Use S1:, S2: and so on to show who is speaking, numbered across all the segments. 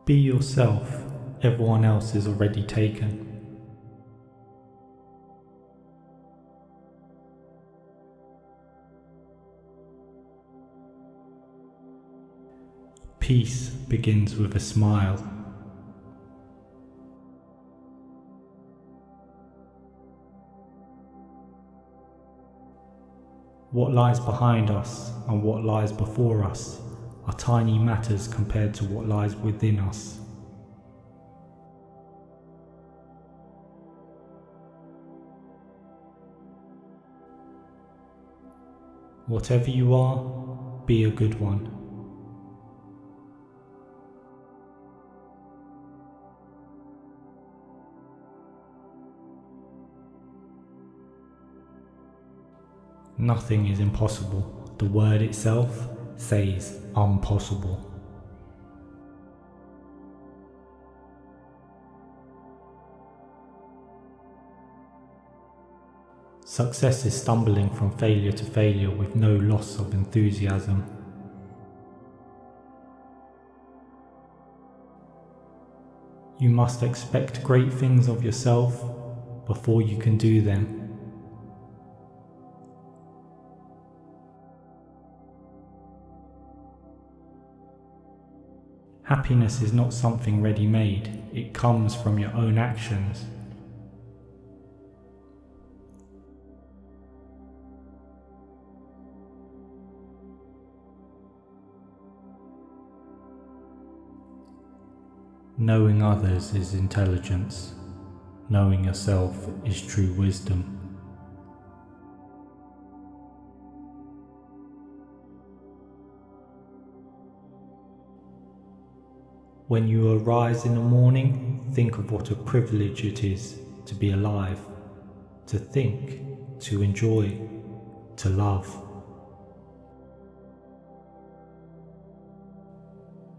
S1: Be yourself, everyone else is already taken. Peace begins with a smile. What lies behind us and what lies before us are tiny matters compared to what lies within us. Whatever you are, be a good one. Nothing is impossible. The word itself says impossible. Success is stumbling from failure to failure with no loss of enthusiasm. You must expect great things of yourself before you can do them. Happiness is not something ready-made, it comes from your own actions. Knowing others is intelligence. Knowing yourself is true wisdom. When you arise in the morning, think of what a privilege it is to be alive, to think, to enjoy, to love.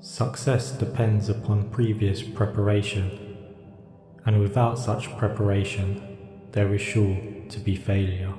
S1: Success depends upon previous preparation, and without such preparation, there is sure to be failure.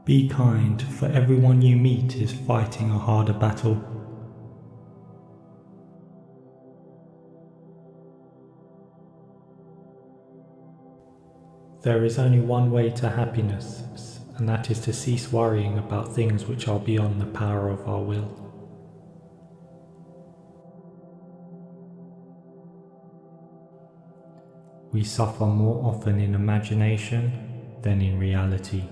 S1: Be kind, for everyone you meet is fighting a harder battle. There is only one way to happiness, and that is to cease worrying about things which are beyond the power of our will. We suffer more often in imagination than in reality.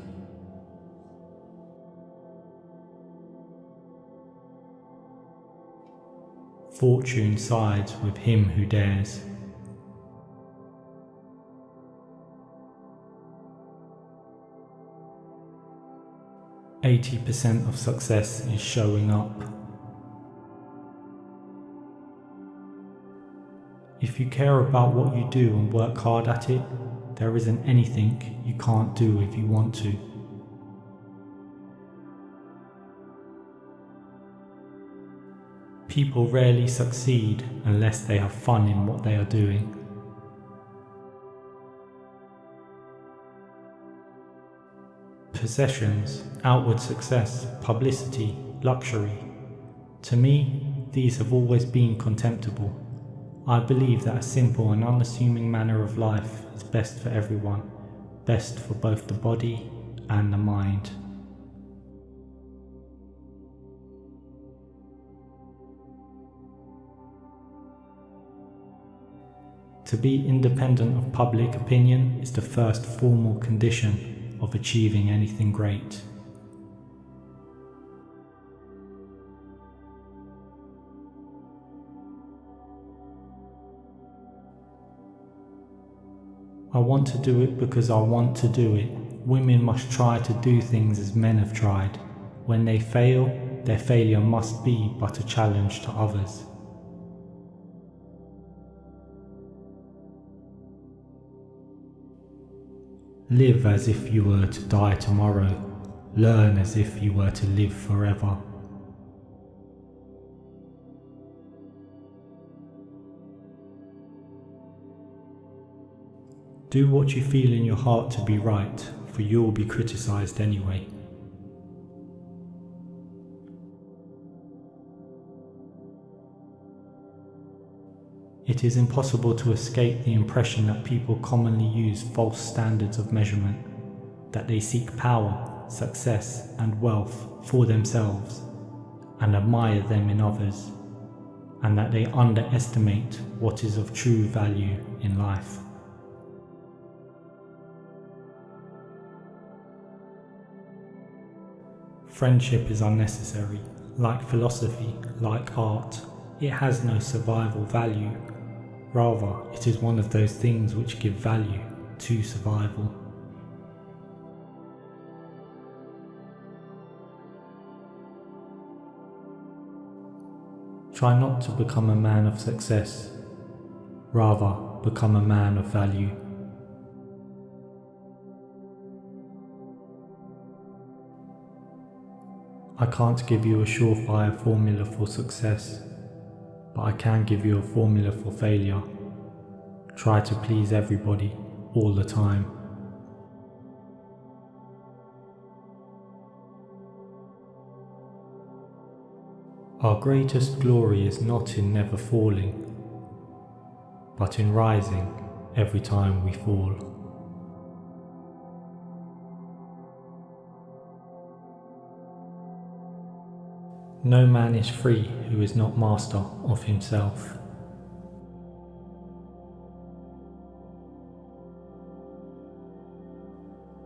S1: Fortune sides with him who dares. %80 of success is showing up. If you care about what you do and work hard at it, there isn't anything you can't do if you want to. People rarely succeed unless they have fun in what they are doing. Possessions, outward success, publicity, luxury. To me, these have always been contemptible. I believe that a simple and unassuming manner of life is best for everyone, best for both the body and the mind. To be independent of public opinion is the first formal condition of achieving anything great. I want to do it because I want to do it. Women must try to do things as men have tried. When they fail, their failure must be but a challenge to others. Live as if you were to die tomorrow. Learn as if you were to live forever. Do what you feel in your heart to be right, for you will be criticized anyway. It is impossible to escape the impression that people commonly use false standards of measurement, that they seek power, success, and wealth for themselves and admire them in others, and that they underestimate what is of true value in life. Friendship is unnecessary. Like philosophy, like art, it has no survival value. Rather, it is one of those things which give value to survival. Try not to become a man of success. Rather, become a man of value. I can't give you a surefire formula for success, but I can give you a formula for failure. Try to please everybody, all the time. Our greatest glory is not in never falling, but in rising every time we fall. No man is free who is not master of himself.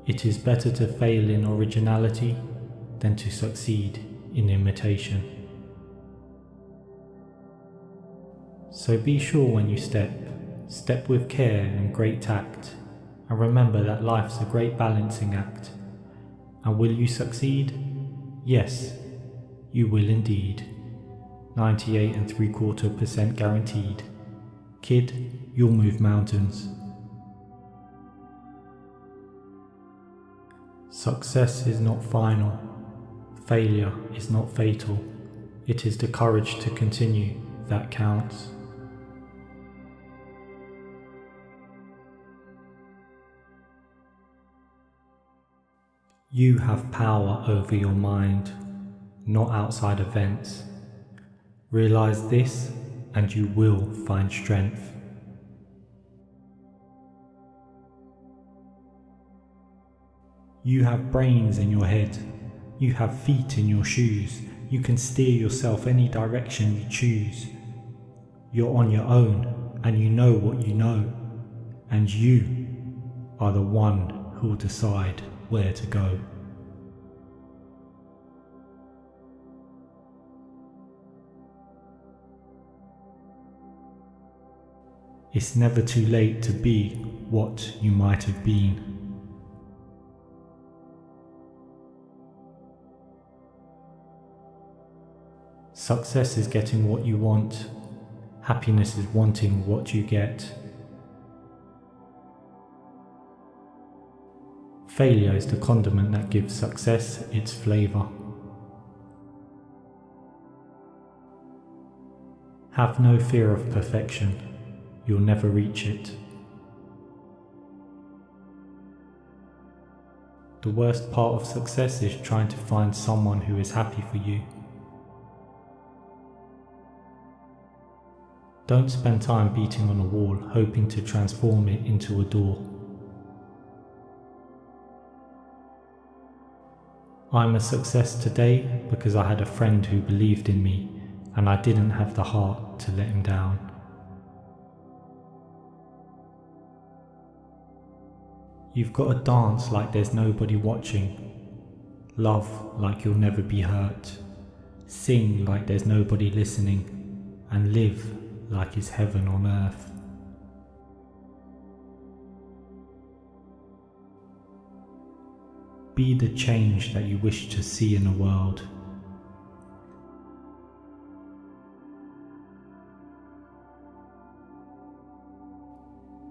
S1: It is better to fail in originality than to succeed in imitation. So be sure when you step with care and great tact, and remember that life's a great balancing act. And will you succeed? Yes, you will indeed. 98.75% guaranteed. Kid, you'll move mountains. Success is not final. Failure is not fatal. It is the courage to continue that counts. You have power over your mind, not outside events. Realize this and you will find strength. You have brains in your head. You have feet in your shoes. You can steer yourself any direction you choose. You're on your own and you know what you know. And you are the one who'll decide where to go. It's never too late to be what you might have been. Success is getting what you want. Happiness is wanting what you get. Failure is the condiment that gives success its flavor. Have no fear of perfection. You'll never reach it. The worst part of success is trying to find someone who is happy for you. Don't spend time beating on a wall hoping to transform it into a door. I'm a success today because I had a friend who believed in me and I didn't have the heart to let him down. You've got to dance like there's nobody watching, love like you'll never be hurt, sing like there's nobody listening, and live like it's heaven on earth. Be the change that you wish to see in the world.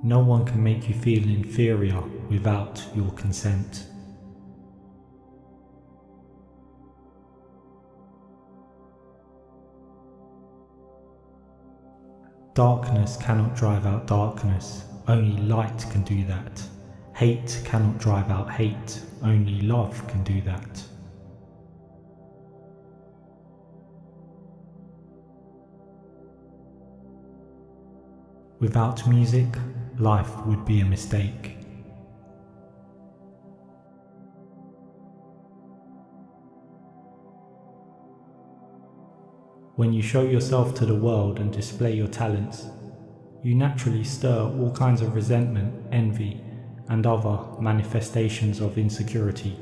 S1: No one can make you feel inferior without your consent. Darkness cannot drive out darkness, only light can do that. Hate cannot drive out hate, only love can do that. Without music, life would be a mistake. When you show yourself to the world and display your talents, you naturally stir all kinds of resentment, envy, and other manifestations of insecurity.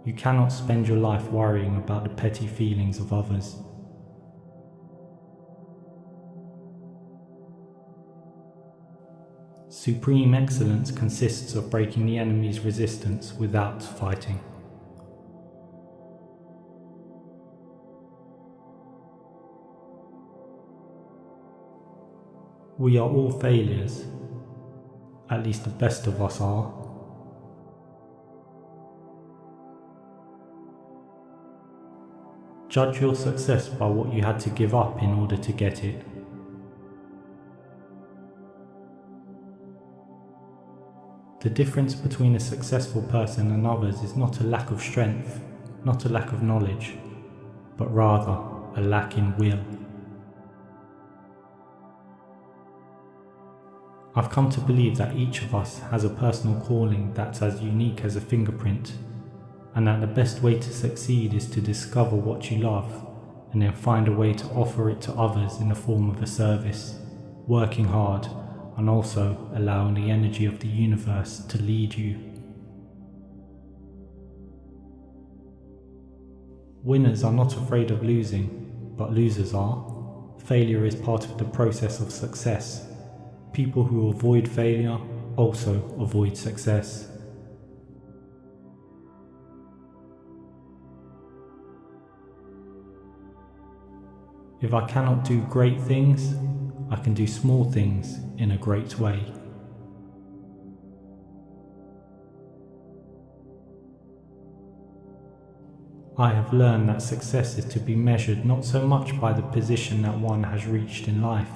S1: You cannot spend your life worrying about the petty feelings of others. Supreme excellence consists of breaking the enemy's resistance without fighting. We are all failures, at least the best of us are. Judge your success by what you had to give up in order to get it. The difference between a successful person and others is not a lack of strength, not a lack of knowledge, but rather a lack in will. I've come to believe that each of us has a personal calling that's as unique as a fingerprint, and that the best way to succeed is to discover what you love and then find a way to offer it to others in the form of a service, working hard and also allowing the energy of the universe to lead you. Winners are not afraid of losing, but losers are. Failure is part of the process of success. People who avoid failure also avoid success. If I cannot do great things, I can do small things in a great way. I have learned that success is to be measured not so much by the position that one has reached in life,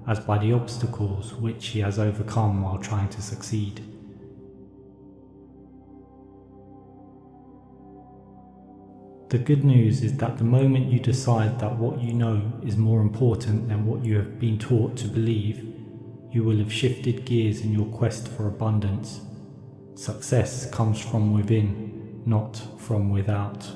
S1: as by the obstacles which he has overcome while trying to succeed. The good news is that the moment you decide that what you know is more important than what you have been taught to believe, you will have shifted gears in your quest for abundance. Success comes from within, not from without.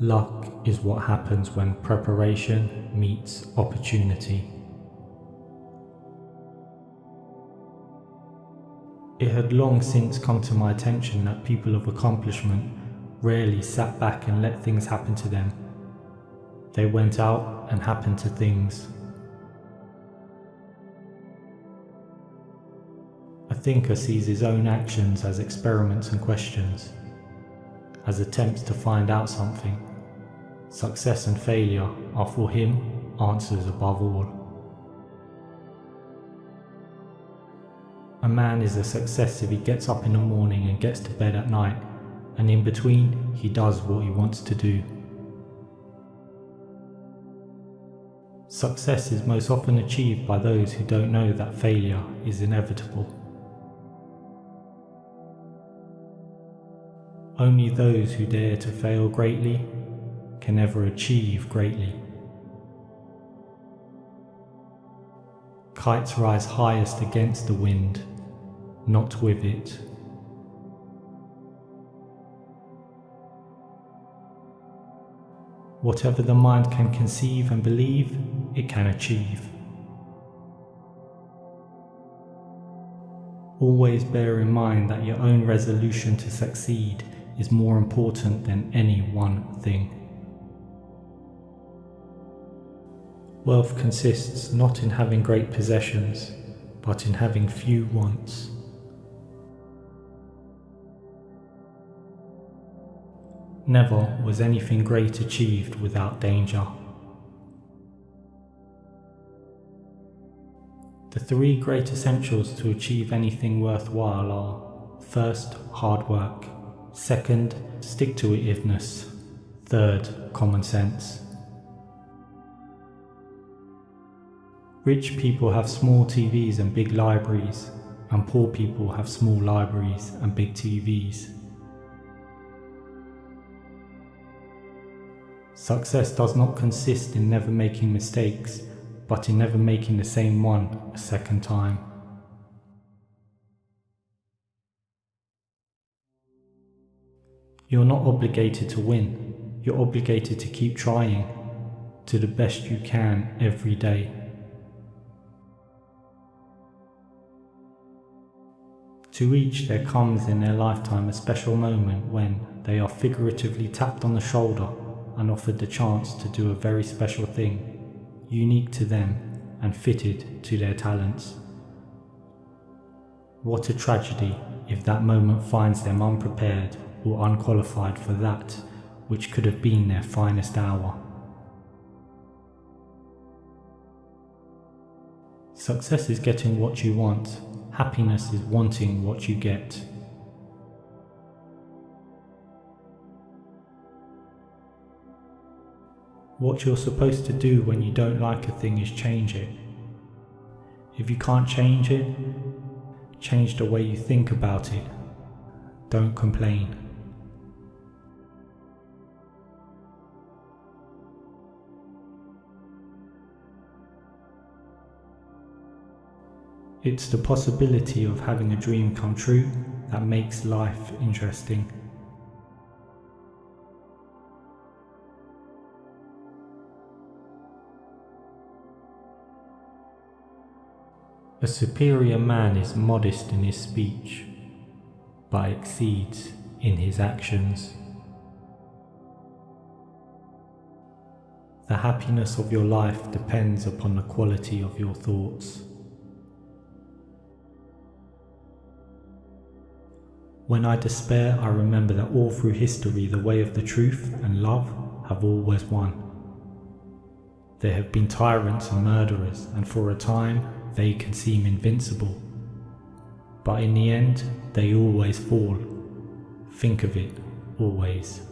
S1: Luck is what happens when preparation meets opportunity. It had long since come to my attention that people of accomplishment rarely sat back and let things happen to them. They went out and happened to things. A thinker sees his own actions as experiments and questions, as attempts to find out something. Success and failure are for him answers above all. A man is a success if he gets up in the morning and gets to bed at night, and in between he does what he wants to do. Success is most often achieved by those who don't know that failure is inevitable. Only those who dare to fail greatly can ever achieve greatly. Kites rise highest against the wind, not with it. Whatever the mind can conceive and believe, it can achieve. Always bear in mind that your own resolution to succeed is more important than any one thing. Wealth consists not in having great possessions, but in having few wants. Never was anything great achieved without danger. The three great essentials to achieve anything worthwhile are: first, hard work; second, stick-to-itiveness; third, common sense. Rich people have small TVs and big libraries, and poor people have small libraries and big TVs. Success does not consist in never making mistakes, but in never making the same one a second time. You're not obligated to win. You're obligated to keep trying to the best you can every day. To each there comes in their lifetime a special moment when they are figuratively tapped on the shoulder and offered the chance to do a very special thing, unique to them and fitted to their talents. What a tragedy if that moment finds them unprepared or unqualified for that which could have been their finest hour. Success is getting what you want. Happiness is wanting what you get. What you're supposed to do when you don't like a thing is change it. If you can't change it, change the way you think about it. Don't complain. It's the possibility of having a dream come true that makes life interesting. A superior man is modest in his speech, but exceeds in his actions. The happiness of your life depends upon the quality of your thoughts. When I despair, I remember that all through history the way of the truth and love have always won. There have been tyrants and murderers, and for a time they can seem invincible. But in the end, they always fall. Think of it, always.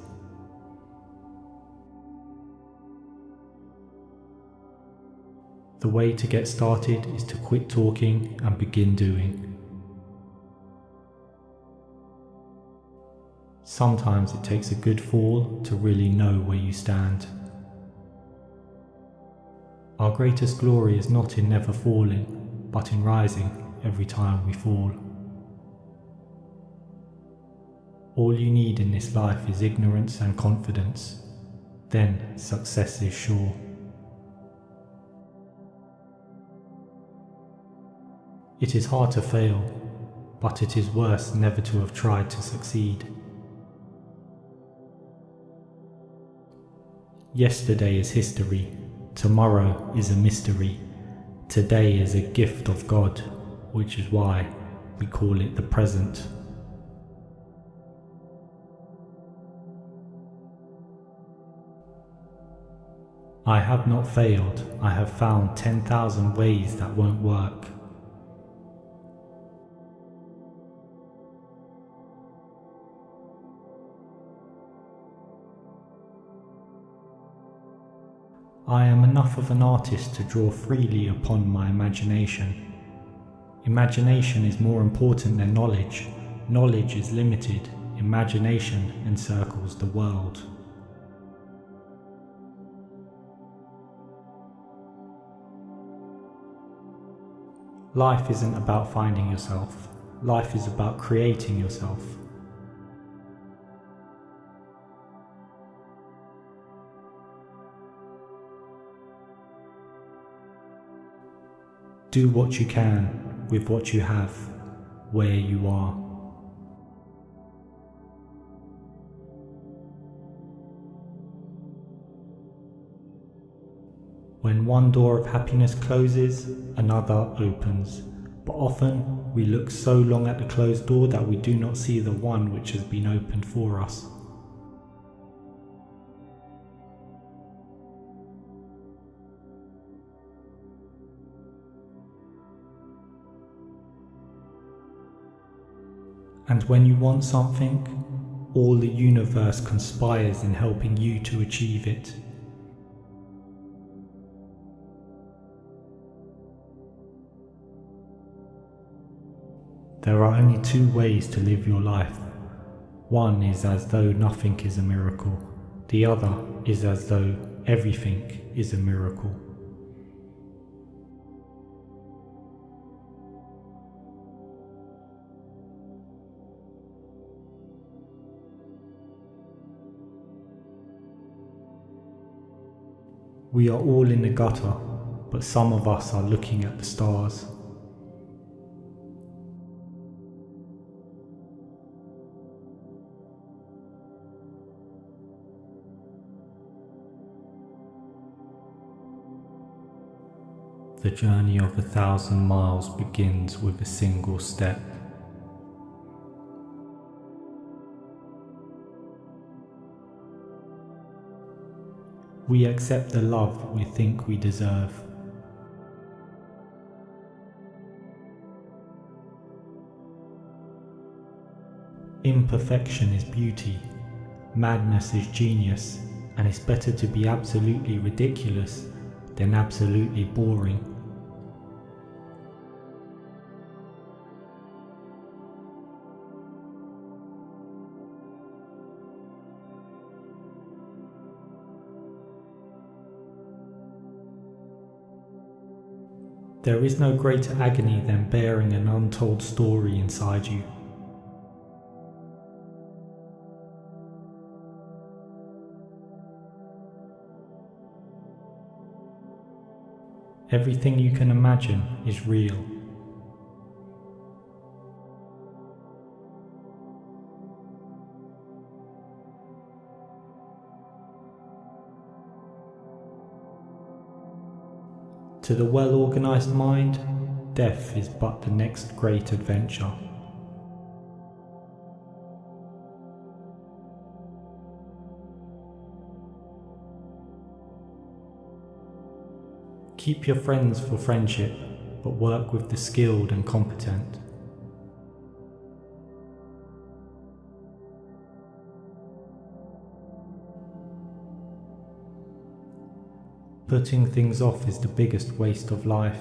S1: The way to get started is to quit talking and begin doing. Sometimes it takes a good fall to really know where you stand. Our greatest glory is not in never falling, but in rising every time we fall. All you need in this life is ignorance and confidence. Then success is sure. It is hard to fail, but it is worse never to have tried to succeed. Yesterday is history, tomorrow is a mystery, today is a gift of God, which is why we call it the present. I have not failed, I have found 10,000 ways that won't work. I am enough of an artist to draw freely upon my imagination. Imagination is more important than knowledge. Knowledge is limited. Imagination encircles the world. Life isn't about finding yourself. Life is about creating yourself. Do what you can with what you have, where you are. When one door of happiness closes, another opens. But often we look so long at the closed door that we do not see the one which has been opened for us. And when you want something, all the universe conspires in helping you to achieve it. There are only two ways to live your life. One is as though nothing is a miracle. The other is as though everything is a miracle. We are all in the gutter, but some of us are looking at the stars. The journey of 1,000 miles begins with a single step. We accept the love we think we deserve. Imperfection is beauty, madness is genius, and it's better to be absolutely ridiculous than absolutely boring. There is no greater agony than bearing an untold story inside you. Everything you can imagine is real. To the well-organized mind, death is but the next great adventure. Keep your friends for friendship, but work with the skilled and competent. Putting things off is the biggest waste of life.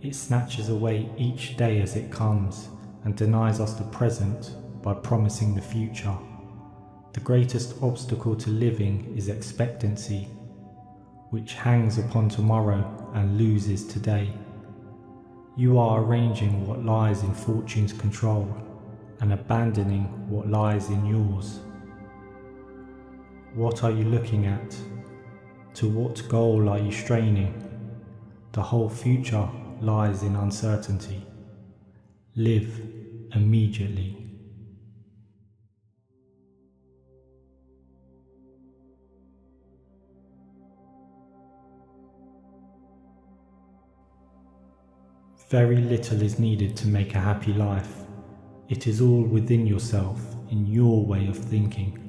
S1: It snatches away each day as it comes and denies us the present by promising the future. The greatest obstacle to living is expectancy, which hangs upon tomorrow and loses today. You are arranging what lies in fortune's control and abandoning what lies in yours. What are you looking at? To what goal are you straining? The whole future lies in uncertainty. Live immediately. Very little is needed to make a happy life. It is all within yourself, in your way of thinking.